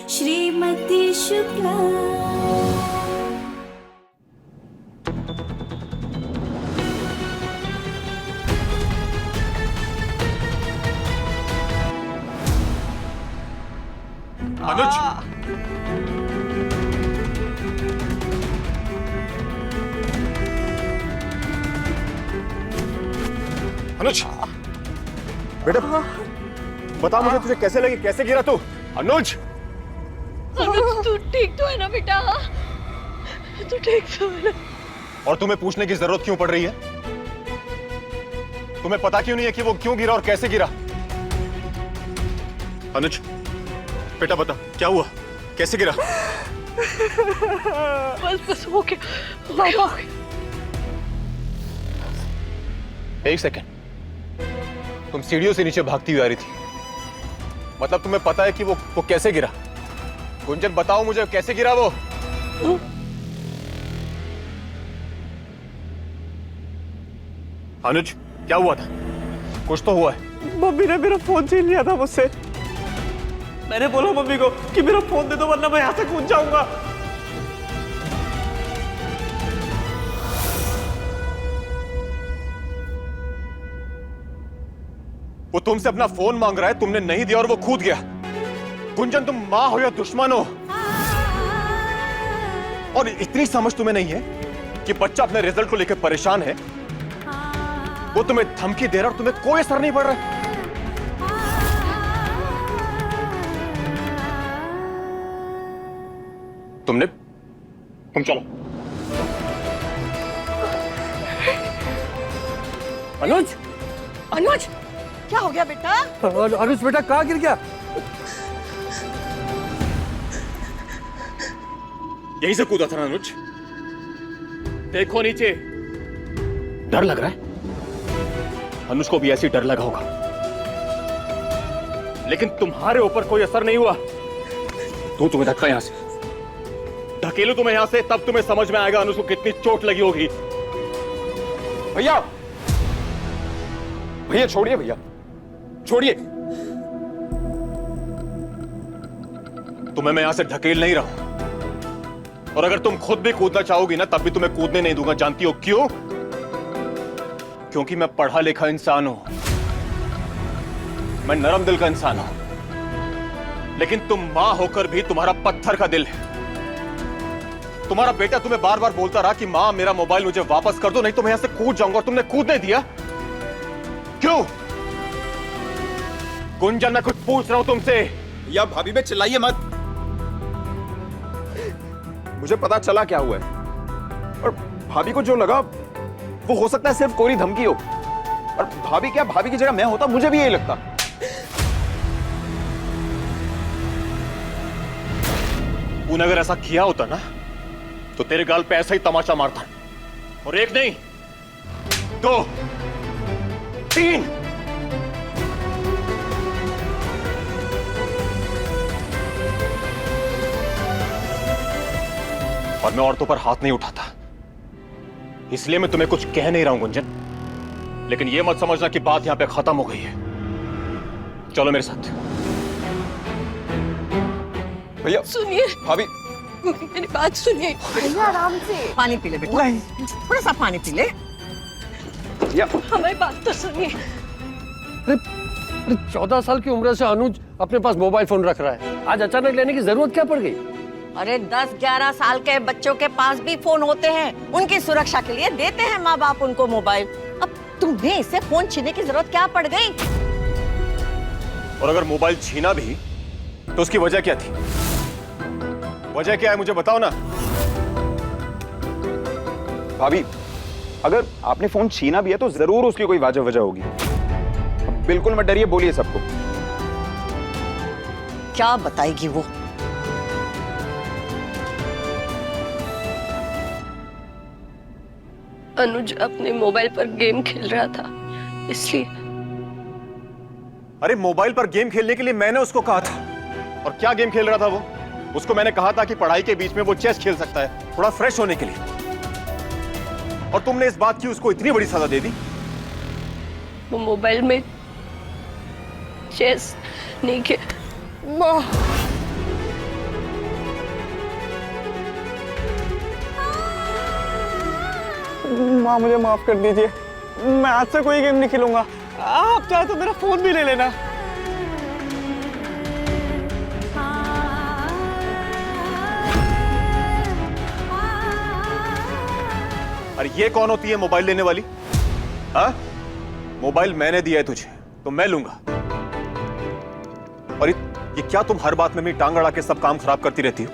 श्रीमती शुक्ला। अनुज, अनुज, बेटा बता मुझे तुझे कैसे लगी, कैसे गिरा तू? अनुज, अनुज तू ठीक तो है ना बेटा? तू ठीक तो है ना? और तुम्हें पूछने की जरूरत क्यों पड़ रही है? तुम्हें पता क्यों नहीं है कि वो क्यों गिरा और कैसे गिरा? अनुज बेटा बता क्या हुआ, कैसे गिरा? बस हो गया। एक सेकेंड, तुम सीढ़ियों से नीचे भागती हुई आ रही थी, मतलब तुम्हें पता है कि वो कैसे गिरा? गुंजन बताओ मुझे कैसे गिरा वो? अनुज क्या हुआ था? कुछ तो हुआ है। मम्मी ने मेरा फोन छीन लिया था मुझसे। मैंने बोला मम्मी को कि मेरा फोन दे दो वरना मैं यहां से कूद जाऊंगा। वो तुमसे अपना फोन मांग रहा है, तुमने नहीं दिया और वो कूद गया। गुंजन तुम मां हो या दुश्मन हो, और इतनी समझ तुम्हें नहीं है कि बच्चा अपने रिजल्ट को लेकर परेशान है, वो तुम्हें धमकी दे रहा और तुम्हें कोई असर नहीं पड़ रहा है। तुम चलो। अनुज, अनुज क्या हो गया बेटा? अनुज बेटा कहाँ गिर गया? यहीं से कूदा था ना अनुज? देखो नीचे, डर लग रहा है? अनुज को भी ऐसी डर लगा होगा, लेकिन तुम्हारे ऊपर कोई असर नहीं हुआ। तो तुम्हें धक्का यहां से ढकेलू तुम्हें यहां से, तब तुम्हें समझ में आएगा अनुज को कितनी चोट लगी होगी। भैया भैया छोड़िए, भैया छोड़िए। तुम्हें मैं यहां से ढकेल नहीं रहा हूं, और अगर तुम खुद भी कूदना चाहोगी ना, तब भी तुम्हें कूदने नहीं दूंगा। जानती हो क्यों? क्योंकि मैं पढ़ा लिखा इंसान हूं, मैं नरम दिल का इंसान हूं। लेकिन तुम मां होकर भी तुम्हारा पत्थर का दिल है। तुम्हारा बेटा तुम्हें बार बार बोलता रहा कि मां मेरा मोबाइल मुझे वापस कर दो, नहीं तो मैं यहां से कूद जाऊंगा, और तुमने कूदने दिया। क्यों? गुंजन मैं कुछ पूछ रहा हूं तुमसे। या भाभी पे चिल्लाइए मत। मुझे पता चला क्या हुआ है, और भाभी को जो लगा वो हो सकता है सिर्फ कोरी धमकी हो। और भाभी क्या, भाभी की जगह मैं होता मुझे भी यही लगता। तूने अगर ऐसा किया होता ना, तो तेरे गाल पे ऐसा ही तमाचा मारता, और एक नहीं 2 3। और मैं औरतों पर हाथ नहीं उठाता, इसलिए मैं तुम्हें कुछ कह नहीं रहा हूं गुंजन। लेकिन यह मत समझना कि बात यहां पे खत्म हो गई है। चलो मेरे साथ। भैया सुनिए, भाभी, मेरी बात सुनिए। भैया आराम से पानी पी ले बेटा, थोड़ा सा पानी पी ले। भैया हमारी बात तो सुनिए। 14 साल की उम्र से अनुज अपने पास मोबाइल फोन रख रहा है, आज अचानक लेने की जरूरत क्या पड़ गई? अरे 10-11 साल के बच्चों के पास भी फोन होते हैं, उनकी सुरक्षा के लिए देते हैं माँ बाप उनको मोबाइल। अब तुम्हें इससे फोन छीनने की जरूरत क्या पड़ गई? और अगर मोबाइल छीना भी तो उसकी वजह क्या थी? वजह क्या है मुझे बताओ ना। भाभी, अगर आपने फोन छीना भी है तो जरूर उसकी कोई वजह होगी। बिल्कुल मत डरिए, बोलिए सबको। क्या बताएगी वो? अनुज अपने मोबाइल पर गेम खेल रहा था, इसलिए। अरे मोबाइल पर गेम खेलने के लिए मैंने उसको कहा था, और क्या गेम खेल रहा था वो? उसको मैंने कहा था कि पढ़ाई के बीच में वो चेस खेल सकता है, थोड़ा फ्रेश होने के लिए। और तुमने इस बात की उसको इतनी बड़ी सजा दे दी। वो मोबाइल में चेस नहीं खेल। माँ मुझे माफ कर दीजिए, मैं आज से कोई गेम नहीं खेलूंगा। आप चाहे तो मेरा फोन भी ले लेना। अरे ये कौन होती है मोबाइल लेने वाली? हाँ, मोबाइल मैंने दिया है तुझे तो मैं लूंगा। और ये क्या तुम हर बात में मेरी टांग अड़ा के सब काम खराब करती रहती हो?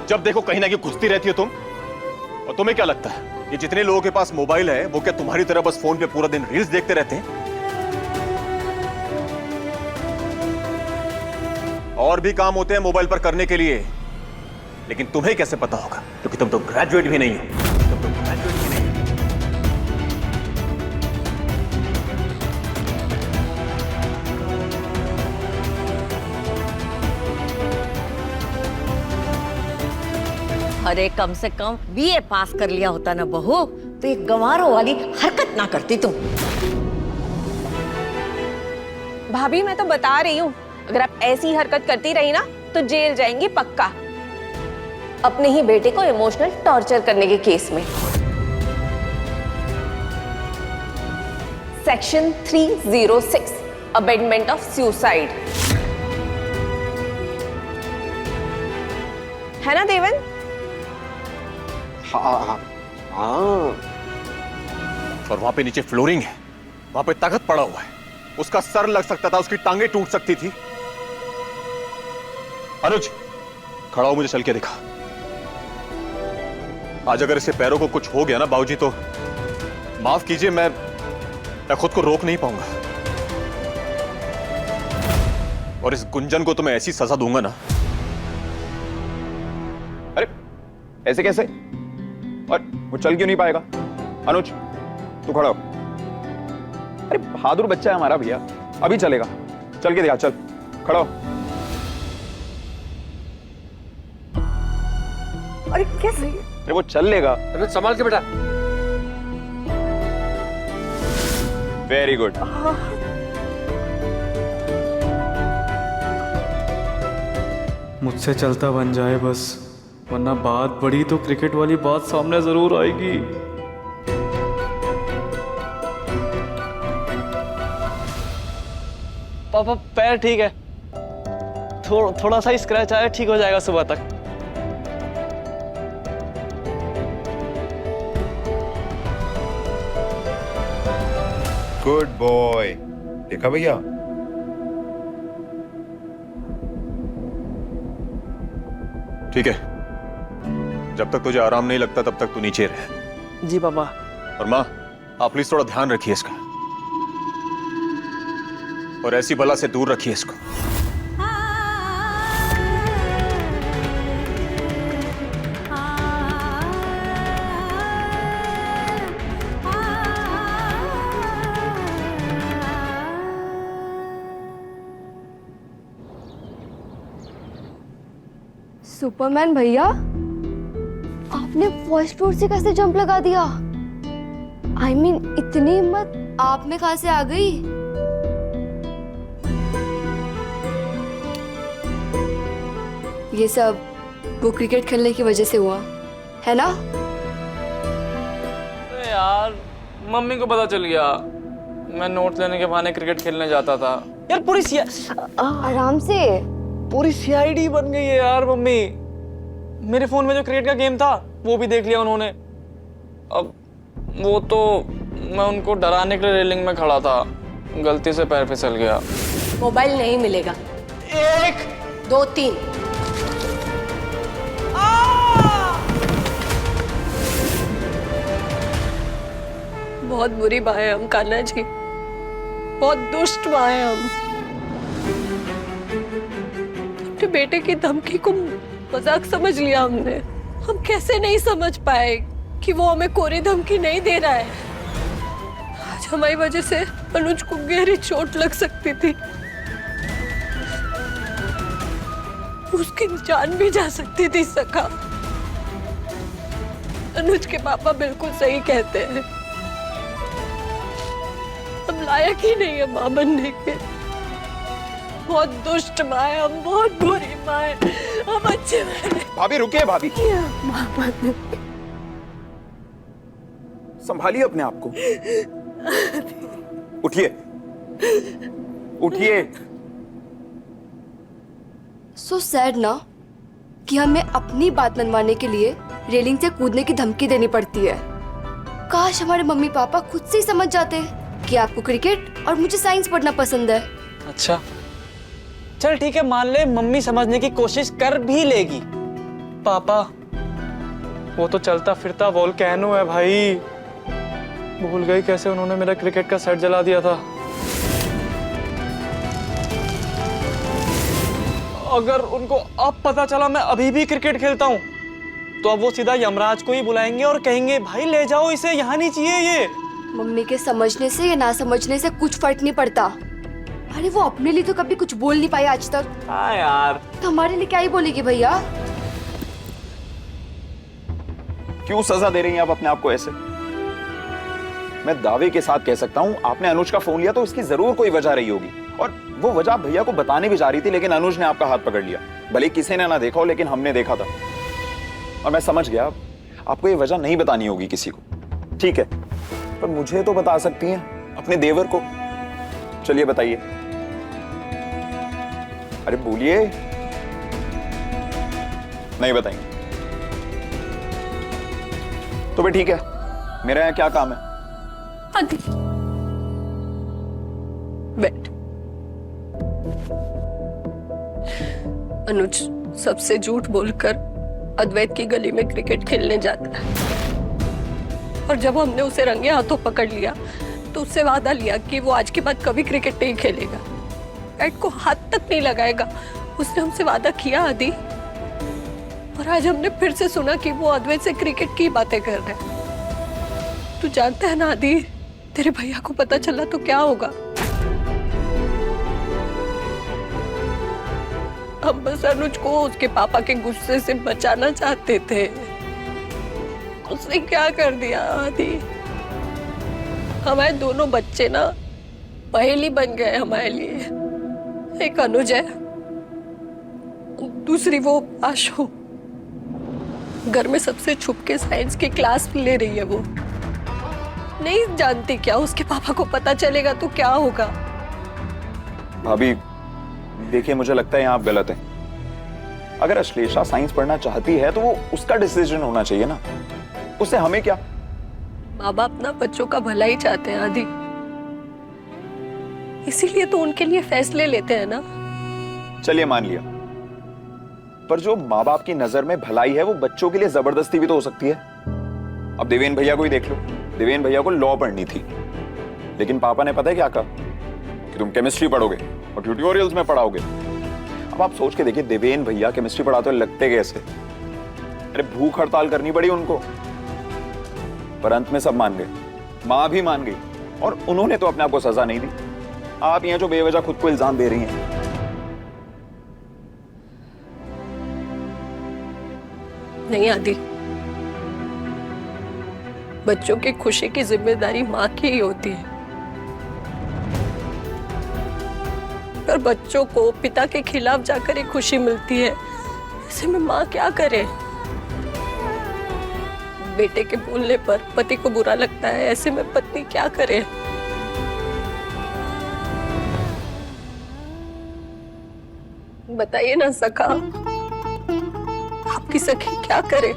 जब देखो कहीं ना कहीं घुसती रहती हो तुम। और तुम्हें क्या लगता है ये जितने लोगों के पास मोबाइल है वो क्या तुम्हारी तरह बस फोन पे पूरा दिन रील्स देखते रहते हैं? और भी काम होते हैं मोबाइल पर करने के लिए, लेकिन तुम्हें कैसे पता होगा क्योंकि तुम तो ग्रेजुएट भी नहीं हो। अरे कम से कम बीए पास कर लिया होता ना बहू, तो ये गंवारों वाली हरकत ना करती तुम। भाभी मैं तो बता रही हूँ, अगर आप ऐसी हरकत करती रही ना तो जेल जाएंगी पक्का, अपने ही बेटे को इमोशनल टॉर्चर करने के केस में। सेक्शन 306 अबेंडमेंट ऑफ सुसाइड, है ना देवन? हाँ। और वहां पे नीचे फ्लोरिंग है, वहां पे तख्त पड़ा हुआ है, उसका सर लग सकता था, उसकी टांगे टूट सकती थी। अनुज खड़ा हो, मुझे चल के दिखा। आज अगर इसके पैरों को कुछ हो गया ना बाबूजी, तो माफ कीजिए, मैं खुद को रोक नहीं पाऊंगा। और इस गुंजन को तो मैं ऐसी सजा दूंगा ना। अरे ऐसे कैसे? और वो चल क्यों नहीं पाएगा? अनुज तू खड़ा हो। अरे बहादुर बच्चा है हमारा भैया, अभी चलेगा। चल के दिखा, चल खड़ा हो। अरे कैसे? अरे वो चल लेगा। अरे संभाल के बेटा। Very good. मुझसे चलता बन जाए बस, वरना बात बड़ी तो क्रिकेट वाली बात सामने जरूर आएगी। पापा पैर ठीक है, थोड़ा सा स्क्रैच आया, ठीक हो जाएगा सुबह तक। Good boy. देखा भैया? ठीक है, जब तक तुझे आराम नहीं लगता तब तक तू नीचे रह। जी पापा। और माँ, आप प्लीज थोड़ा ध्यान रखिए इसका, और ऐसी बला से दूर रखिए इसको। सुपरमैन भैया, आपने फर्स्ट फ्लोर से कैसे जंप लगा दिया? I mean, इतनी हिम्मत आप में कहां से आ गई? ये सब वो क्रिकेट खेलने की वजह से हुआ है ना? अरे यार, मम्मी को पता चल गया मैं नोट लेने के बहाने क्रिकेट खेलने जाता था। यार पूरी आराम से। पूरी सीआईडी बन गई है यार मम्मी। मेरे फोन में जो क्रिकेट का गेम था वो भी देख लिया उन्होंने। अब वो तो मैं उनको डराने के लिए रेलिंग में खड़ा था, गलती से पैर फिसल गया। मोबाइल नहीं मिलेगा। 1 2 3। बहुत बुरी माँ है हम कान्हा जी, बहुत दुष्ट माँ है हम। अपने बेटे की धमकी को मजाक समझ लिया हमने। हम कैसे नहीं समझ पाए कि वो हमें कोरी धमकी नहीं दे रहा है। आज हमारी वजह से अनुज को गहरी चोट लग सकती थी, उसकी जान भी जा सकती थी। सखा, अनुज के पापा बिल्कुल सही कहते हैं, हम लायक ही नहीं है माँ बनने के। बहुत दुष्ट माँ है हम, बहुत बुरी माँ है हम, अच्छे भाभी रुकिए भाभी। संभालिए अपने आप को। उठिए, उठिए। सो सैड ना कि हमें अपनी बात मनवाने के लिए रेलिंग से कूदने की धमकी देनी पड़ती है। काश हमारे मम्मी पापा खुद से ही समझ जाते कि आपको क्रिकेट और मुझे साइंस पढ़ना पसंद है। अच्छा चल ठीक है, मान ले मम्मी समझने की कोशिश कर भी लेगी। पापा वो तो चलता फिरता वोल्केनो है भाई। भूल गई कैसे उन्होंने मेरा क्रिकेट का सेट जला दिया था। अगर उनको अब पता चला मैं अभी भी क्रिकेट खेलता हूँ तो अब वो सीधा यमराज को ही बुलाएंगे और कहेंगे भाई ले जाओ इसे, यहाँ नहीं चाहिए ये। मम्मी के समझने से या ना समझने से कुछ फर्क नहीं पड़ता। अरे वो अपने लिए तो कभी कुछ बोल नहीं पाई आज तक। हाँ यार, तो हमारे लिए क्या ही बोलेगी भैया। क्यों सजा दे रही हैं आप अपने आप को ऐसे? मैं दावे के साथ कह सकता हूं आपने अनुज का फोन लिया तो इसकी जरूर कोई वजह रही होगी, और वो वजह आप भैया को बताने भी जा रही थी, लेकिन अनुज ने आपका हाथ पकड़ लिया। भले किसी ने ना देखा हो लेकिन हमने देखा था, और मैं समझ गया आपको ये वजह नहीं बतानी होगी किसी को। ठीक है, पर मुझे तो बता सकती हैं, अपने देवर को। चलिए बताइए। अरे बोलिए। नहीं बताएंगे तो भी ठीक है, मेरे यहाँ क्या काम है? आदि बैठ। अनुज सबसे झूठ बोलकर अद्वैत की गली में क्रिकेट खेलने जाता है, और जब हमने उसे रंगे हाथों पकड़ लिया तो उससे वादा लिया कि वो आज के बाद कभी क्रिकेट नहीं खेलेगा, बैट को हाथ तक नहीं लगाएगा। उसने हमसे वादा किया आदि, और आज हमने फिर से सुना कि वो अद्वैत से क्रिकेट की बातें कर रहा है। तू जानता है ना आदि, तेरे भैया को पता चला तो क्या होगा। हम बस अनुज को उसके पापा के गुस्से से बचाना चाहते थे, उसने क्या कर दिया आदि। हमारे दोनों बच्चे ना पहेली बन गए हमारे लिए। एक अनुज है, दूसरी वो आशु। घर में सबसे छुप के साइंस की क्लास ले रही है। वो नहीं जानती क्या उसके पापा को पता चलेगा तो क्या होगा। भाभी देखिए, मुझे लगता है यहाँ आप गलत हैं। अगर अश्लेषा साइंस पढ़ना चाहती है तो वो उसका डिसीजन होना चाहिए ना, उससे हमें क्या। माँ बाप अपना बच्चों का भला ही चाहते हैं आदि, इसीलिए तो उनके लिए फैसले लेते हैं ना। चलिए मान लिया, पर जो माँ बाप की नजर में भलाई है वो बच्चों के लिए जबरदस्ती भी तो हो सकती है। अब देवेन भैया को ही देख लो, देवेन भैया को लॉ पढ़नी थी, लेकिन पापा ने पता है क्या कहा कि तुम केमिस्ट्री पढ़ोगे और ट्यूटोरियल्स में पढ़ाओगे। अब आप सोच के देखिए, देवेन भैया केमिस्ट्री पढ़ाते हुए लगते कैसे। अरे भूख हड़ताल करनी पड़ी उनको, पर अंत में सब मान गए, मां भी मान गई, और उन्होंने तो अपने आप को सजा नहीं दी। आप यहाँ जो बेवजह खुद को इल्जाम दे रही हैं। नहीं आदि, बच्चों की खुशी की जिम्मेदारी माँ की ही होती है, पर बच्चों को पिता के खिलाफ जाकर एक खुशी मिलती है। ऐसे में माँ क्या करे। बेटे के बोलने पर पति को बुरा लगता है, ऐसे में पत्नी क्या करे। बताइए ना सखा, आपकी सखी क्या करे।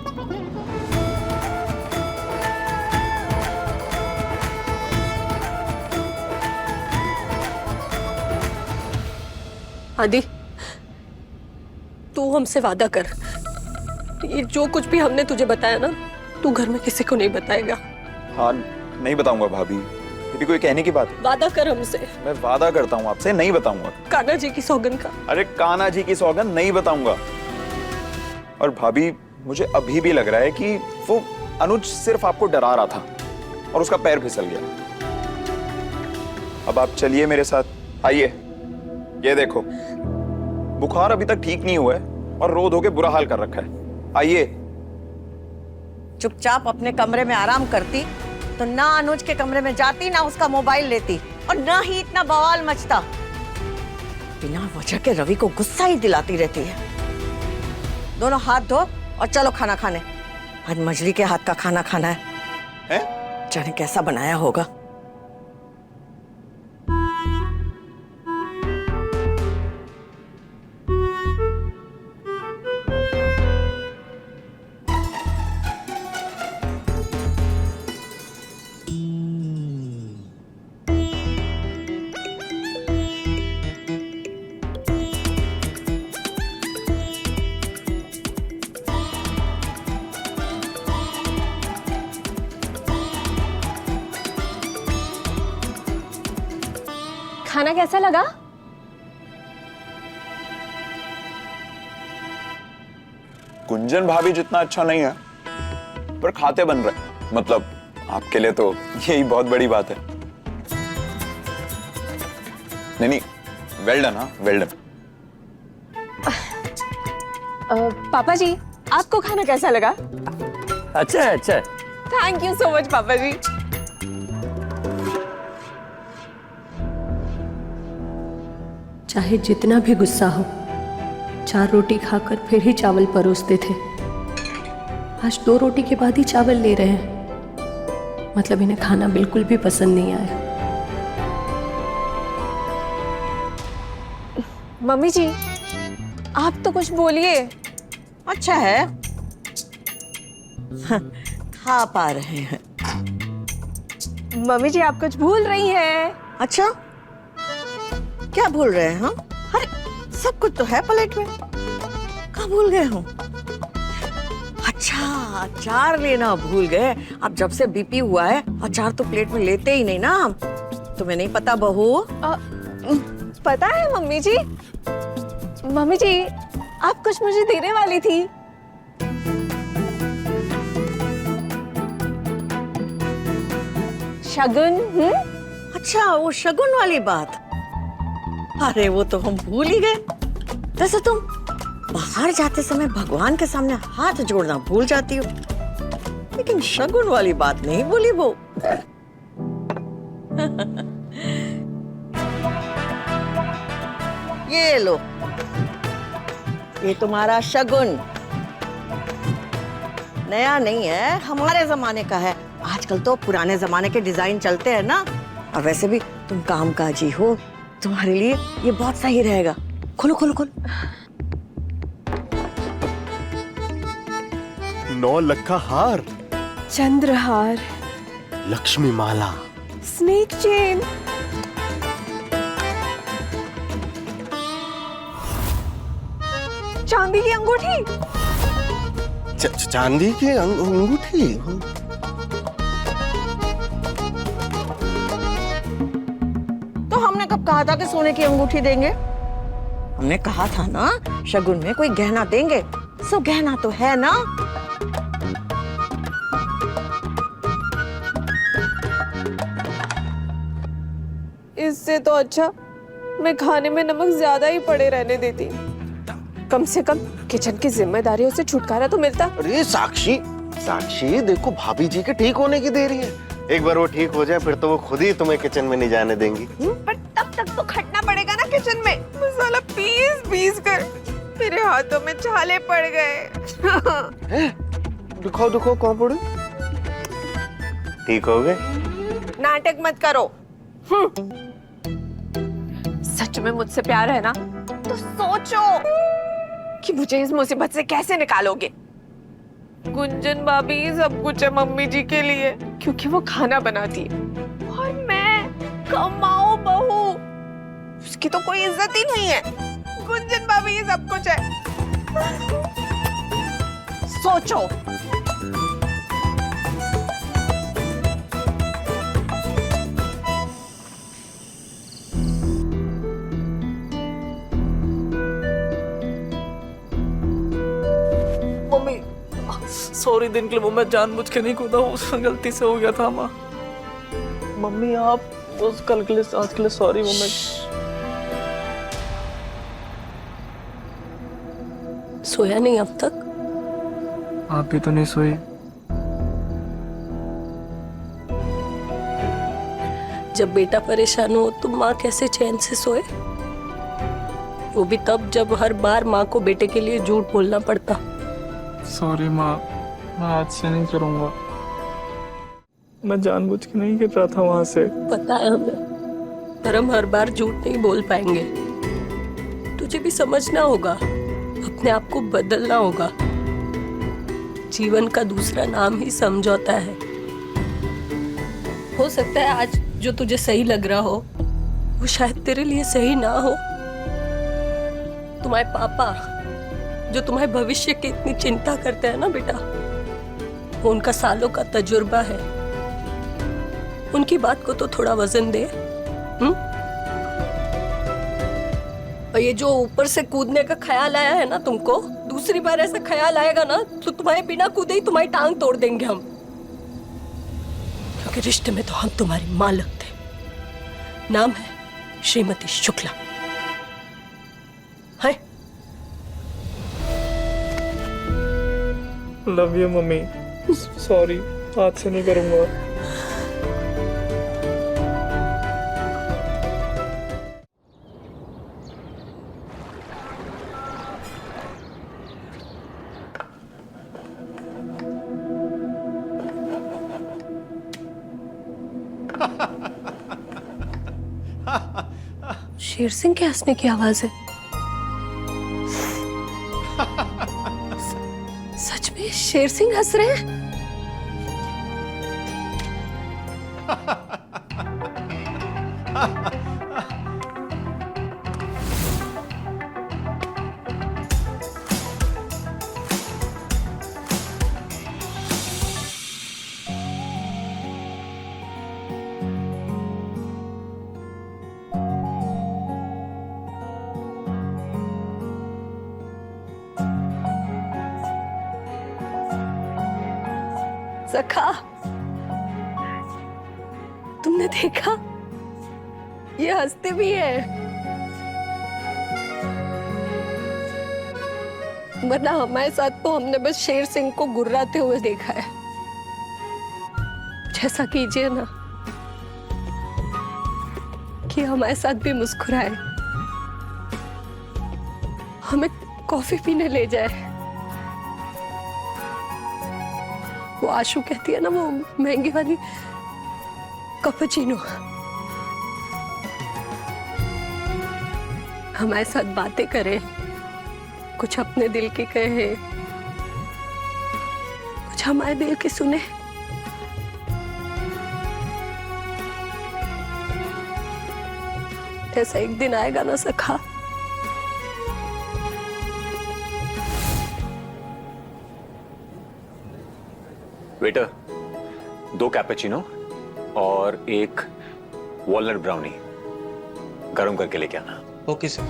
आदि तू हमसे वादा कर, ये जो कुछ भी हमने तुझे बताया ना, तू घर में किसी को नहीं बताएगा। हाँ नहीं बताऊंगा भाभी, ये भी कोई कहने की बात है। वादा कर हमसे। मैं वादा करता हूँ आपसे, नहीं बताऊंगा। कान्हा जी की सौगंध का। अरे कान्हा जी की सौगंध नहीं बताऊंगा। और भाभी मुझे अभी भी लग रहा है कि वो अनुज सिर्फ आपको डरा रहा था और उसका पैर फिसल गया। अब आप चलिए मेरे साथ, आइए। ये देखो, बुखार अभी तक ठीक नहीं हुआ है और रो धो के बुरा हाल कर रखा है। आइए। चुपचाप अपने कमरे में आराम करती तो ना अनुज के कमरे में जाती, ना उसका मोबाइल लेती, और ना ही इतना बवाल मचता। बिना वजह के रवि को गुस्सा ही दिलाती रहती है। दोनों हाथ धो और चलो खाना खाने। आज मजरी के हाथ का खाना खाना है। हैं? जाने कैसा बनाया होगा। खाना कैसा लगा? गुंजन भाभी जितना अच्छा नहीं है, पर खाते बन रहे। मतलब आपके लिए तो यही बहुत बड़ी बात है। नहीं, वेल डन। हाँ, वेल डन। पापा जी, आपको खाना कैसा लगा? अच्छा है, अच्छा है। थैंक यू सो मच पापा जी। चाहे जितना भी गुस्सा हो, 4 रोटी खाकर फिर ही चावल परोसते थे। आज 2 रोटी के बाद ही चावल ले रहे हैं। मतलब इन्हें खाना बिल्कुल भी पसंद नहीं आया। मम्मी जी, आप तो कुछ बोलिए। अच्छा है, खा पा रहे हैं। मम्मी जी, आप कुछ भूल रही हैं। अच्छा, क्या भूल रहे हैं? हाँ, अरे सब कुछ तो है प्लेट में, कहाँ भूल गए हो? अच्छा, अचार लेना भूल गए। अब जब से बीपी हुआ है, अचार तो प्लेट में लेते ही नहीं ना। तुम्हें नहीं पता बहू? पता है मम्मी जी। मम्मी जी, आप कुछ मुझे देने वाली थी। शगुन? अच्छा, वो शगुन वाली बात। अरे वो तो हम भूल ही गए। वैसे तुम बाहर जाते समय भगवान के सामने हाथ जोड़ना भूल जाती हो, लेकिन शगुन वाली बात नहीं भूली वो। ये लो, ये तुम्हारा शगुन। नया नहीं है, हमारे जमाने का है। आजकल तो पुराने जमाने के डिजाइन चलते हैं ना। और वैसे भी तुम कामकाजी हो, तुम्हारे लिए ये बहुत सही रहेगा। खोलो खोलो खोलो। 9 लक्का हार, चंद्रहार, लक्ष्मी माला, स्नेक चेन, चांदी की अंगूठी। चांदी की अंगूठी। तो हमने कब कहा था कि सोने की अंगूठी देंगे? हमने कहा था ना शगुन में कोई गहना देंगे। सो गहना तो है ना। इससे तो अच्छा मैं खाने में नमक ज्यादा ही पड़े रहने देती। कम से कम किचन की जिम्मेदारियों से छुटकारा तो मिलता। अरे साक्षी, साक्षी देखो, भाभी जी के ठीक होने की देरी है। एक बार वो ठीक हो जाए फिर तो वो खुद ही तुम्हें किचन में नहीं जाने देंगी। पर तब तक तो खटना पड़ेगा ना किचन में। मसाला पीस कर मेरे हाथों में छाले पड़ गए। दिखाओ दिखाओ, कहाँ पड़े? ठीक हो गए? नाटक मत करो। सच में मुझसे प्यार है ना, तो सोचो कि मुझे इस मुसीबत से कैसे निकालोगे। गुंजन भाभी सब कुछ है मम्मी जी के लिए, क्योंकि वो खाना बनाती है। और मैं कमाऊ बहू, उसकी तो कोई इज्जत ही नहीं है। गुंजन भाभी ये सब कुछ है। सोचो। मम्मी सॉरी, दिन के लिए मैं जानबूझ के नहीं कूदा, उसमें गलती से हो गया था। माँ, मम्मी आप उस कल के लिए, आज के लिए सॉरी मम्मी। सोया नहीं अब तक? आप भी तो नहीं सोई। जब बेटा परेशान हो तो माँ कैसे चैन से सोए? वो भी तब जब हर बार माँ को बेटे के लिए झूठ बोलना पड़ता। सॉरी माँ, मैं आज से नहीं करूँगा। मैं जानबूझ के नहीं गिर रहा था वहां से। पता है हमें, पर हम हर बार झूठ नहीं बोल पाएंगे। तुझे भी समझना होगा, अपने आप को बदलना होगा। जीवन का दूसरा नाम ही समझौता है। हो सकता है आज जो तुझे सही लग रहा हो वो शायद तेरे लिए सही ना हो। तुम्हारे पापा जो तुम्हारे भविष्य की इतनी चिंता करते हैं ना बेटा, वो उनका सालों का तजुर्बा है। उनकी बात को तो थोड़ा वजन दे। और ये जो ऊपर से कूदने का ख्याल आया है ना तुमको, दूसरी बार ऐसा ख्याल आएगा ना तो तुम्हारे बिना कूदे ही तुम्हारी टांग तोड़ देंगे हम। क्योंकि रिश्ते में तो हम तुम्हारी मां लगते हैं। नाम है श्रीमती शुक्ला। है लव यू मम्मी, सॉरी, आज से नहीं करूंगा। शेर सिंह के हंसने की आवाज है। सच में शेर सिंह हंस रहे हैं? सखा, तुमने देखा? ये हंसते भी है। वरना हमारे साथ तो हमने बस शेर सिंह को गुर्राते हुए देखा है। जैसा कीजिए ना कि हमारे साथ भी मुस्कुराए, हमें कॉफी पीने ले जाए। वो आशु कहती है ना, वो महंगी वाली कैपुचिनो। हमारे साथ बातें करे, कुछ अपने दिल की कहे, कुछ हमारे दिल की सुने। ऐसा एक दिन आएगा ना सखा, वेटर, 2 कैपेचिनो और 1 वॉलनट ब्राउनी गर्म करके लेके आना। Okay sir.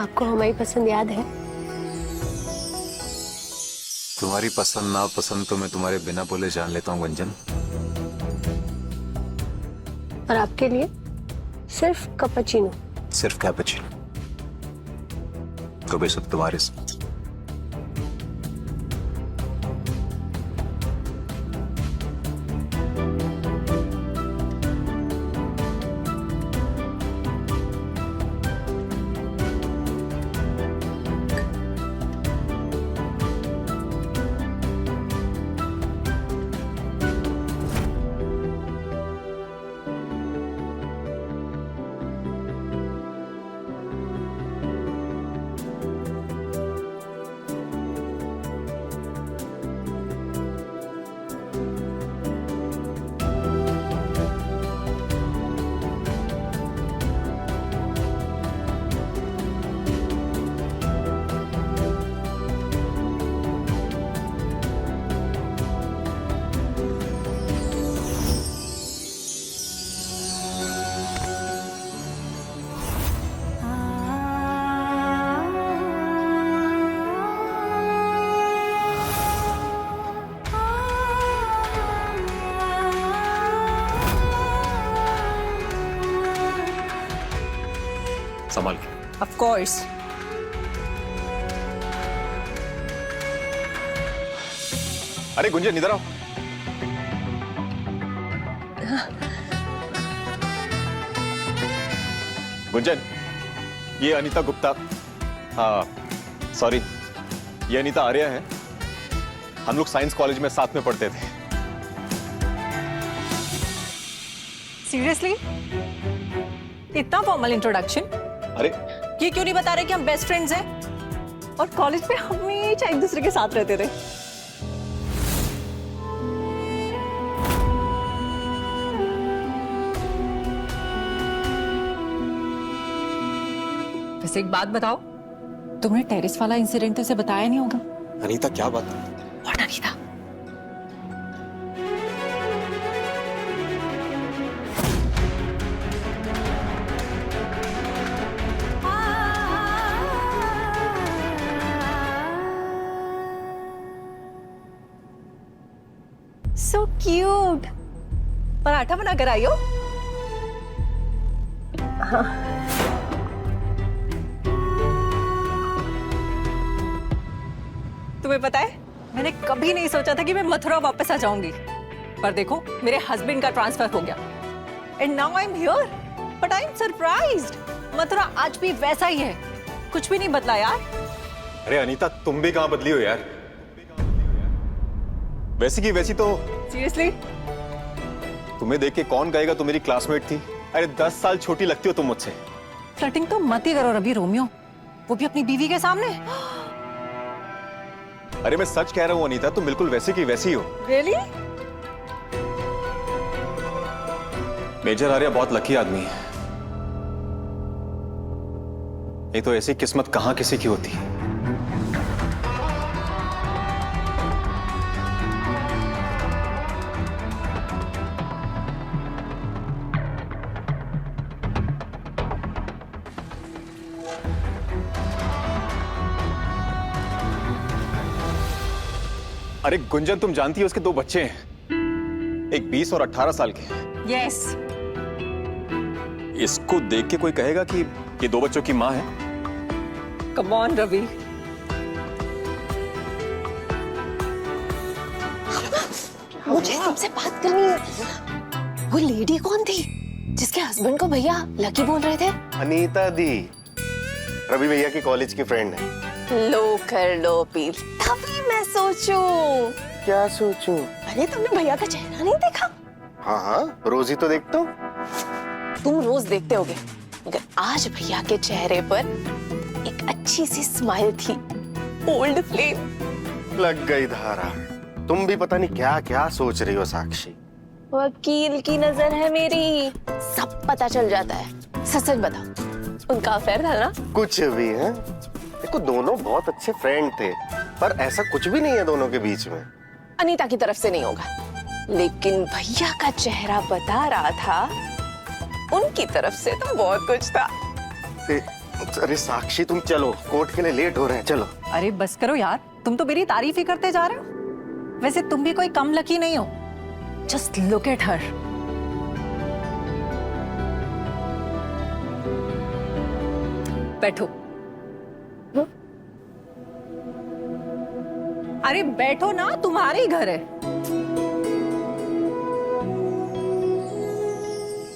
आपको हमारी पसंद याद है? तुम्हारी पसंद ना पसंद तो मैं तुम्हारे बिना बोले जान लेता हूँ गुंजन। और आपके लिए सिर्फ कैपुचिनो। सिर्फ कैपेचिनो। तो बेशक तुम्हारे साथ। संभाल के। Of course. अरे गुंजन इधर आओ। गुंजन, ये अनीता गुप्ता, हाँ सॉरी, ये अनीता आर्या है, हम लोग साइंस कॉलेज में साथ में पढ़ते थे। सीरियसली? इतना फॉर्मल इंट्रोडक्शन? अरे ये क्यों नहीं बता रहे कि हम बेस्ट फ्रेंड्स हैं और कॉलेज में हमेशा एक दूसरे के साथ रहते थे? वैसे एक बात बताओ, तुमने टेरेस वाला इंसिडेंट तो उसे बताया नहीं होगा? अनीता क्या बात? What, Anita? So cute. Paratha बना कर आई हो? तुम्हें पता है, मैंने कभी नहीं सोचा था कि मैं मथुरा वापस आ जाऊंगी, पर देखो मेरे हस्बैंड का ट्रांसफर हो गया and now I am here, but I am surprised. Mathura आज भी वैसा ही है, कुछ भी नहीं बदला यार। अरे अनीता तुम भी कहां बदली हो यार, वैसी की वैसी तो। सीरियसली? तुम्हें देख के कौन कहेगा तुम मेरी क्लासमेट थी? अरे 10 साल छोटी लगती हो तुम मुझसे। फ्लर्टिंग तो मत ही करो रवि रोमियो, वो भी अपनी बीवी के सामने। अरे मैं सच कह रहा हूँ अनीता, तुम बिल्कुल वैसी की वैसी हो। रियली? मेजर आर्या बहुत लकी आदमी है, नहीं तो ऐसी किस्मत कहां किसी की होती है। अरे गुंजन तुम जानती हो उसके 2 बच्चे हैं, एक 20 और 18 साल के। यस। इसको देख के कोई कहेगा कि ये 2 बच्चों की माँ है? Come on Ravi. मुझे तुमसे बात करनी है। वो लेडी कौन थी जिसके हस्बैंड को भैया लकी बोल रहे थे? अनीता दी, रवि भैया की कॉलेज की फ्रेंड है। लो कर लो पील, तभी मैं सोचूं। क्या सोचूं? अरे तुमने भैया का चेहरा नहीं देखा? हाँ हाँ, रोज ही तो देखता हूँ। तुम रोज देखते होगे, मगर आज भैया के चेहरे पर एक अच्छी सी स्माइल थी, ओल्ड फ्लेम। लग गई धारा। तुम भी पता नहीं क्या क्या सोच रही हो साक्षी। वकील की नजर है मेरी, सब पता चल जाता है। सच सच बताओ, उनका अफेयर था ना? कुछ भी है, देखो दोनों बहुत अच्छे फ्रेंड थे, पर ऐसा कुछ भी नहीं है दोनों के बीच में। अनीता की तरफ से नहीं होगा, लेकिन भैया का चेहरा बता रहा था उनकी तरफ से तो बहुत कुछ था। अरे साक्षी तुम चलो, कोर्ट के लिए लेट हो रहे हैं, चलो। अरे बस करो यार, तुम तो मेरी तारीफ ही करते जा रहे हो। वैसे तुम भी कोई कम लकी नहीं हो। Just look at her. बैठो। अरे बैठो ना, तुम्हारी घर है।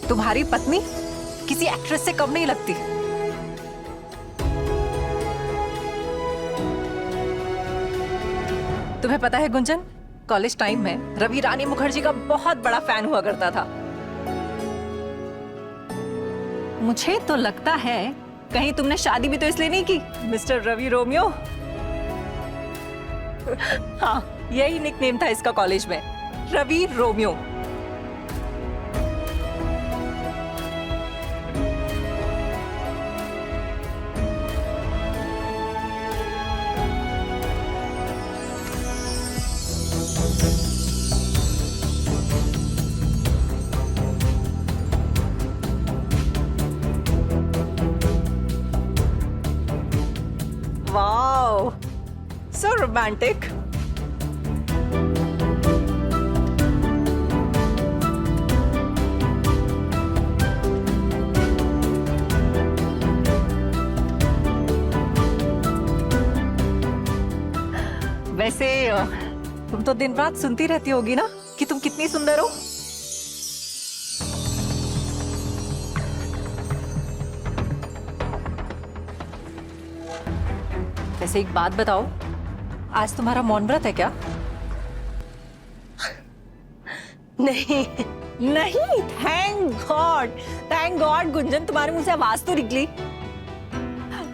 तुम्हारी पत्नी किसी एक्ट्रेस से कम नहीं लगती। तुम्हें पता है गुंजन, कॉलेज टाइम में रवि रानी मुखर्जी का बहुत बड़ा फैन हुआ करता था। मुझे तो लगता है कहीं तुमने शादी भी तो इसलिए नहीं की, मिस्टर रवि रोमियो। हाँ, यही निकनेम था इसका कॉलेज में, Ravi Romeo. Wow, so romantic. वैसे तुम तो दिन रात सुनती रहती होगी ना कि तुम कितनी सुंदर हो। वैसे एक बात बताओ, आज तुम्हारा मौन व्रत है क्या? नहीं नहीं, थैंक गॉड गुंजन, तुम्हारे मुंह से आवाज तो निकली।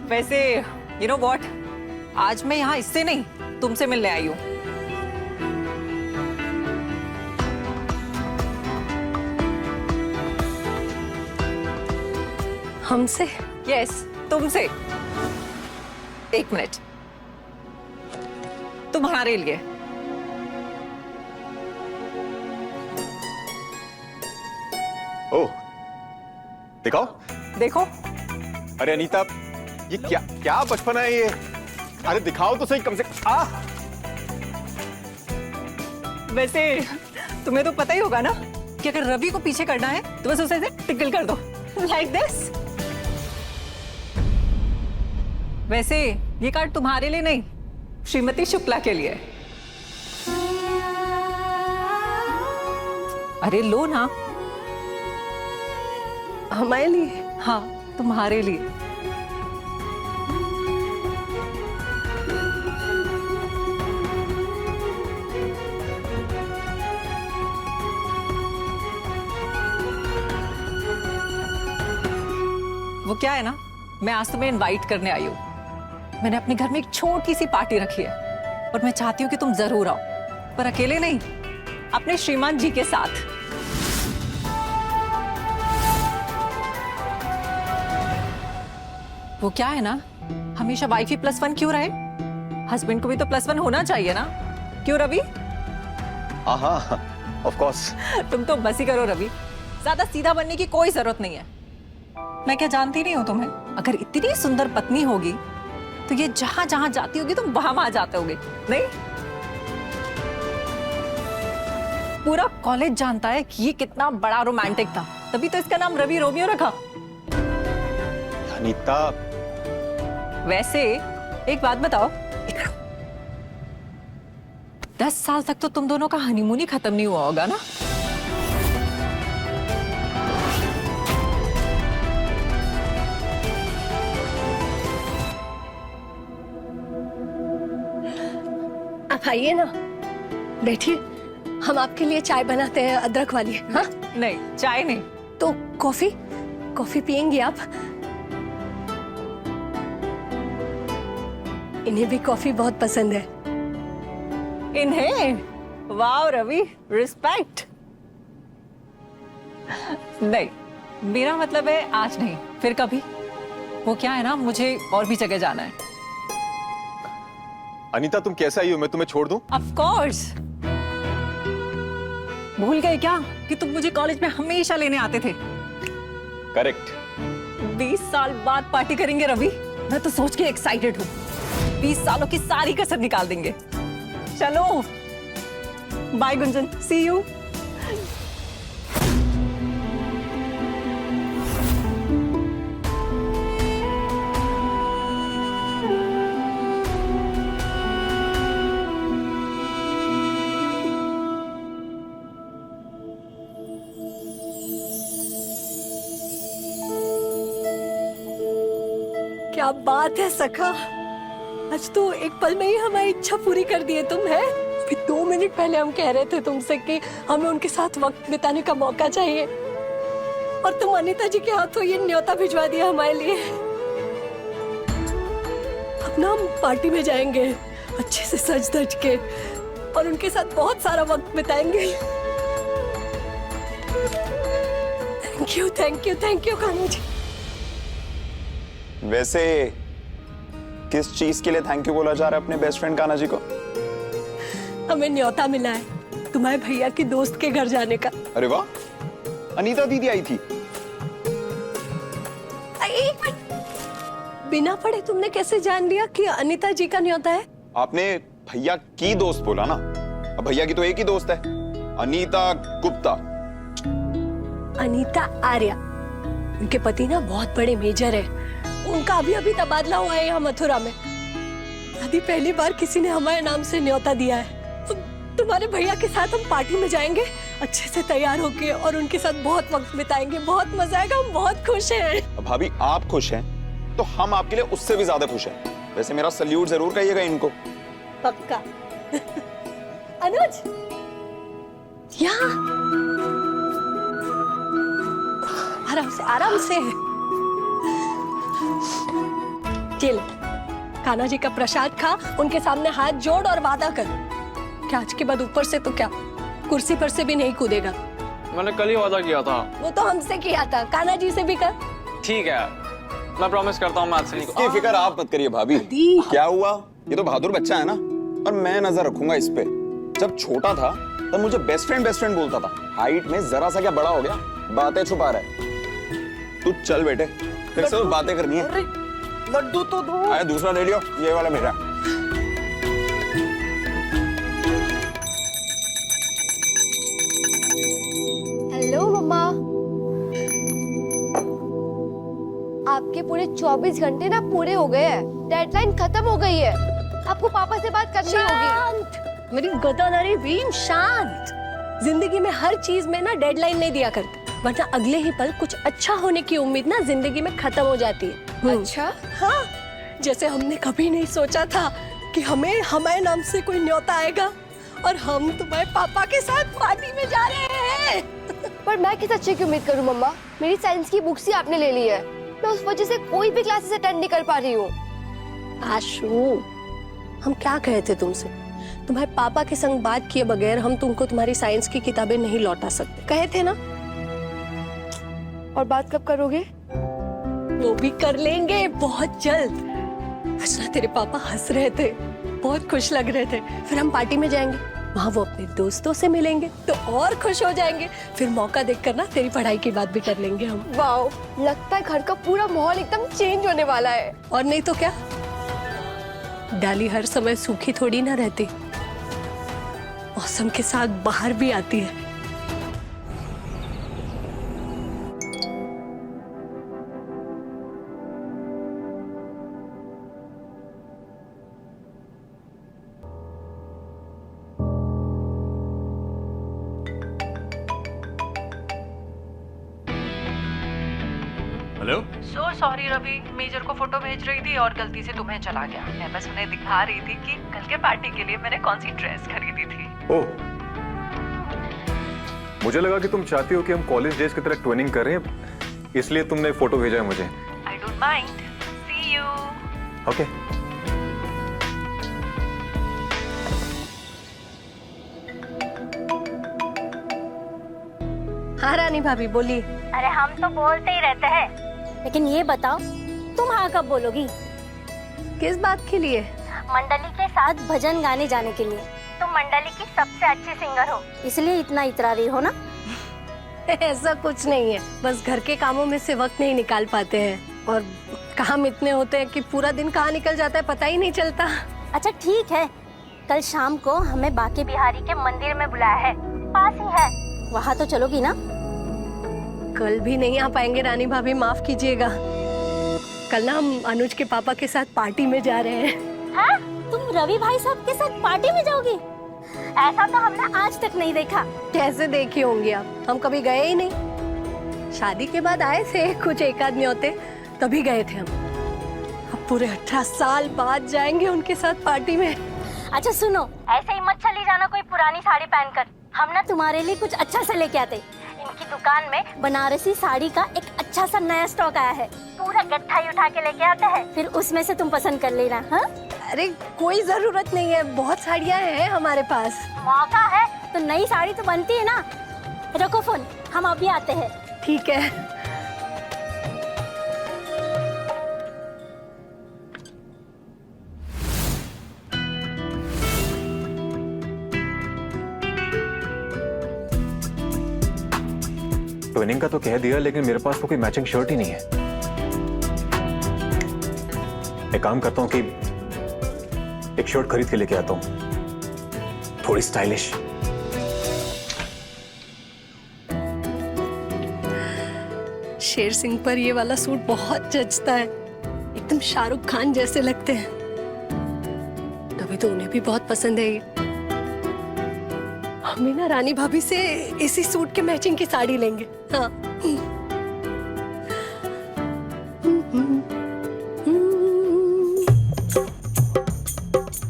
वैसे यू नो व्हाट, आज मैं यहाँ इससे नहीं तुमसे मिलने आई हूँ। हमसे? यस, तुमसे। एक मिनट, तुम्हारे लिए। ओह, दिखाओ। देखो, अरे अनीता, ये क्या क्या बचपना है ये? अरे दिखाओ तो सही कम से वैसे तुम्हें तो पता ही होगा ना कि अगर रवि को पीछे करना है तो बस उसे ऐसे टिकल कर दो, लाइक दिस। वैसे ये कार्ड तुम्हारे लिए नहीं, श्रीमती शुक्ला के लिए। अरे लो ना। हमारे लिए? हाँ, तुम्हारे लिए। वो क्या है ना, मैं आज तुम्हें इनवाइट करने आई हूँ। मैंने अपने घर में एक छोटी सी पार्टी रखी है और मैं चाहती हूँ कि तुम जरूर आओ, पर अकेले नहीं, अपने श्रीमान जी के साथ। वो क्या है ना, हमेशा वाइफ ही +1 क्यों रहे? हस्बैंड को भी तो +1 होना चाहिए ना, क्यों रवि? हाँ, ऑफ कोर्स। तुम तो बस ही करो रवि, ज्यादा सीधा बनने की कोई जरूरत नहीं है। मैं क्या जानती नहीं हूँ तुम्हें? अगर इतनी सुंदर पत्नी होगी तो ये जहां जहां जाती होगी तुम वहां वहां जाते होगे, नहीं? पूरा कॉलेज जानता है कि ये कितना बड़ा रोमांटिक था, तभी तो इसका नाम रवि रोमियो रखा। अनीता, वैसे एक बात बताओ, 10 साल तक तो तुम दोनों का हनीमून ही खत्म नहीं हुआ होगा ना? आप आइए ना, बैठिए, हम आपके लिए चाय बनाते हैं, अदरक वाली। हाँ? नहीं, चाय नहीं तो कॉफी? कॉफी पियेंगी आप? इन्हें भी कॉफी बहुत पसंद है। इन्हें? वाह रवि, रिस्पेक्ट। नहीं, मेरा मतलब है आज नहीं, फिर कभी। वो क्या है ना, मुझे और भी जगह जाना है। अनीता तुम कैसे आई हो? मैं तुम्हें छोड़ दूं? Of course. भूल गए क्या कि तुम मुझे कॉलेज में हमेशा लेने आते थे? करेक्ट। 20 साल बाद पार्टी करेंगे रवि, मैं तो सोच के एक्साइटेड हूँ। 20 सालों की सारी कसर निकाल देंगे। चलो, बाय गुंजन, सी यू। क्या बात है सखा, आज तो एक पल में ही हमारी इच्छा पूरी कर दी है तुम, है? अभी 2 मिनट पहले हम कह रहे थे तुमसे कि हमें उनके साथ वक्त बिताने का मौका चाहिए, और तुम अनीता जी के हाथों ये न्योता भिजवा दिया हमारे लिए। अब ना हम पार्टी में जाएंगे अच्छे से सज धज के, और उनके साथ बहुत सारा वक्त बिताएंगे। Thank you, thank you, thank you Kanha ji. वैसे किस चीज के लिए थैंक यू बोला जा रहा है अपने बेस्ट फ्रेंड कान्हा जी को? हमें न्योता मिला है तुम्हारे भैया की दोस्त के घर जाने का। अरे वाह, अनीता दीदी आई थी। एक मिनट, बिना पढ़े तुमने कैसे जान लिया कि अनीता जी का न्योता है? आपने भैया की दोस्त बोला ना, अब भैया की तो एक ही दोस्त है, अनीता गुप्ता। अनीता आर्या, उनके पति ना बहुत बड़े मेजर है, उनका अभी अभी तबादला हुआ है यहाँ मथुरा में। अभी पहली बार किसी ने हमारे नाम से न्योता दिया है। तुम्हारे भैया के साथ हम पार्टी में जाएंगे अच्छे से तैयार होके, और उनके साथ बहुत वक्त बिताएंगे, बहुत मजा आएगा, हम बहुत खुश हैं। भाभी आप खुश हैं तो हम आपके लिए उससे भी ज्यादा खुश हैं। वैसे मेरा सल्यूट जरूर कहिएगा इनको। पक्का। अनुज, यहाँ आराम से आराम से। चिल। कान्हा जी का प्रसाद खा, उनके सामने हाथ जोड़ और वादा कर कि आज के बाद ऊपर से तो क्या, कुर्सी पर से भी नहीं कूदेगा। मैंने कल ही वादा किया था। वो तो हमसे किया था, कान्हा जी से भी कर। ठीक है, मैं प्रॉमिस करता हूँ मैं आज से नहीं। इसकी फिक्र आप मत करिए भाभी। क्या हुआ, ये तो बहादुर बच्चा है ना, और मैं नजर रखूंगा इस पे। जब छोटा था तब मुझे बेस्ट फ्रेंड बोलता था, हाइट में जरा सा क्या बड़ा हो गया, बातें छुपा रहा है। तू चल बेटे, फिर से बातें करनी है। लड्डू तो दो। आया दूसरा ले लियो, ये वाला मेरा। हेलो मम्मा। आपके पूरे 24 घंटे ना पूरे हो गए हैं, डेडलाइन खत्म हो गई है, आपको पापा से बात करनी होगी। शांत, मेरी गदानरी बीम, शांत। जिंदगी में हर चीज में ना डेडलाइन नहीं दिया करते, वरना अगले ही पल कुछ अच्छा होने की उम्मीद ना जिंदगी में खत्म हो जाती है। अच्छा? हाँ, जैसे हमने कभी नहीं सोचा था कि हमें हमारे नाम से कोई न्योता आएगा और हम तुम्हारे पापा के साथ पार्टी में जा रहे हैं। पर मैं किस अच्छे की उम्मीद करूं मम्मा, मेरी साइंस की बुक्स ही आपने ले ली है, मैं उस वजह से कोई भी क्लासेस अटेंड नहीं कर पा रही हूँ। आशु, हम क्या कहे थे तुमसे, तुम्हारे पापा के संग बात किए बगैर हम तुमको तुम्हारी साइंस की किताबें नहीं लौटा सकते, कहे थे ना। और बात कब करोगे? वो भी कर लेंगे बहुत जल्द। अच्छा, तेरे पापा हंस रहे थे, बहुत खुश लग रहे थे, फिर हम पार्टी में जाएंगे, वहाँ वो अपने दोस्तों से मिलेंगे तो और खुश हो जाएंगे, फिर मौका देखकर ना तेरी पढ़ाई की बात भी कर लेंगे हम। वाओ, लगता है घर का पूरा माहौल एकदम चेंज होने वाला है। और नहीं तो क्या, डाली हर समय सूखी थोड़ी ना रहती, मौसम के साथ बाहर भी आती है। Hello. So sorry Ravi, major को फोटो भेज रही थी और गलती से तुम्हें चला गया। मैं बस उन्हें दिखा रही थी कि कल के पार्टी के लिए मैंने कौन सी ड्रेस खरीदी थी। ओह, मुझे लगा कि तुम चाहती हो कि हम कॉलेज डेज की तरह ट्विनिंग करें, इसलिए तुमने फोटो भेजा है मुझे। I don't mind, see you. Okay. हाँ रानी भाभी बोलिए। अरे हम तो बोलते ही रहते हैं, लेकिन ये बताओ तुम हाँ कब बोलोगी? किस बात के लिए? मंडली के साथ भजन गाने जाने के लिए। तुम मंडली की सबसे अच्छी सिंगर हो, इसलिए इतना इतरा रही हो ना। ऐसा कुछ नहीं है, बस घर के कामों में से वक्त नहीं निकाल पाते हैं, और काम इतने होते हैं कि पूरा दिन कहाँ निकल जाता है पता ही नहीं चलता। अच्छा ठीक है, कल शाम को हमें बाके बिहारी के मंदिर में बुलाया है, पास ही है, वहाँ तो चलोगी ना? कल भी नहीं आ पाएंगे रानी भाभी, माफ कीजिएगा। कल ना हम अनुज के पापा के साथ पार्टी में जा रहे हैं। हाँ? तुम रवि भाई साहब के साथ पार्टी में जाओगी? ऐसा तो हमने आज तक नहीं देखा। कैसे देखे होंगे आप, हम कभी गए ही नहीं। शादी के बाद आए थे कुछ एक आदमी होते, तभी गए थे हम। अब पूरे 18 साल बाद जाएंगे उनके साथ पार्टी में। अच्छा सुनो, ऐसे ही मत चली जाना कोई पुरानी साड़ी पहनकर, हम ना तुम्हारे लिए कुछ अच्छा सा लेके आते। इनकी दुकान में बनारसी साड़ी का एक अच्छा सा नया स्टॉक आया है, पूरा गट्ठा ही उठा के लेके आते हैं, फिर उसमें से तुम पसंद कर लेना। हाँ? अरे कोई जरूरत नहीं है, बहुत साड़ियाँ हैं हमारे पास। मौका है तो नई साड़ी तो बनती है ना। रखो फोन, हम अभी आते हैं। ठीक है। ट्विनिंग का तो कह दिया, लेकिन मेरे पास तो कोई मैचिंग शर्ट ही नहीं है। एक काम करता हूँ कि एक शर्ट खरीद के लेके आता हूँ, थोड़ी स्टाइलिश। शेर सिंह पर ये वाला सूट बहुत जचता है, एकदम शाहरुख खान जैसे लगते हैं, तभी तो उन्हें भी बहुत पसंद है ये। हम भी ना रानी भाभी से इसी सूट के मैचिंग की साड़ी लेंगे। हाँ।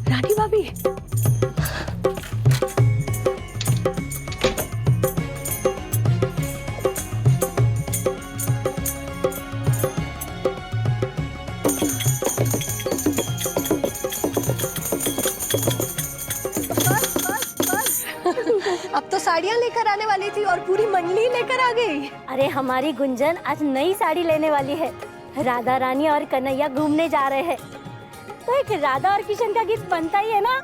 रानी भाभी, साड़ियाँ लेकर आने वाली थी और पूरी मंडली लेकर आ गई। अरे हमारी गुंजन आज नई साड़ी लेने वाली है। राधा रानी और कन्हैया घूमने जा रहे हैं, तो एक राधा और किशन का गीत बनता ही है ना।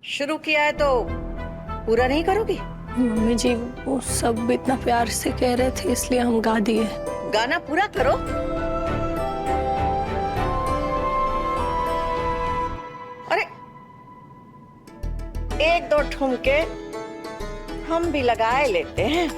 शुरू किया है तो पूरा नहीं करोगी? मम्मी जी वो सब इतना प्यार से कह रहे थे इसलिए हम गा दिए। गाना पूरा करो। अरे एक दो ठुमके हम भी लगाए लेते हैं।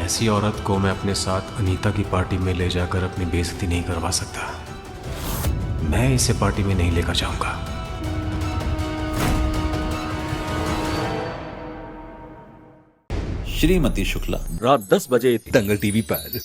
ऐसी औरत को मैं अपने साथ अनीता की पार्टी में ले जाकर अपनी बेइज्जती नहीं करवा सकता। मैं इसे पार्टी में नहीं लेकर जाऊंगा। श्रीमती शुक्ला, रात 10 बजे दंगल टीवी पर।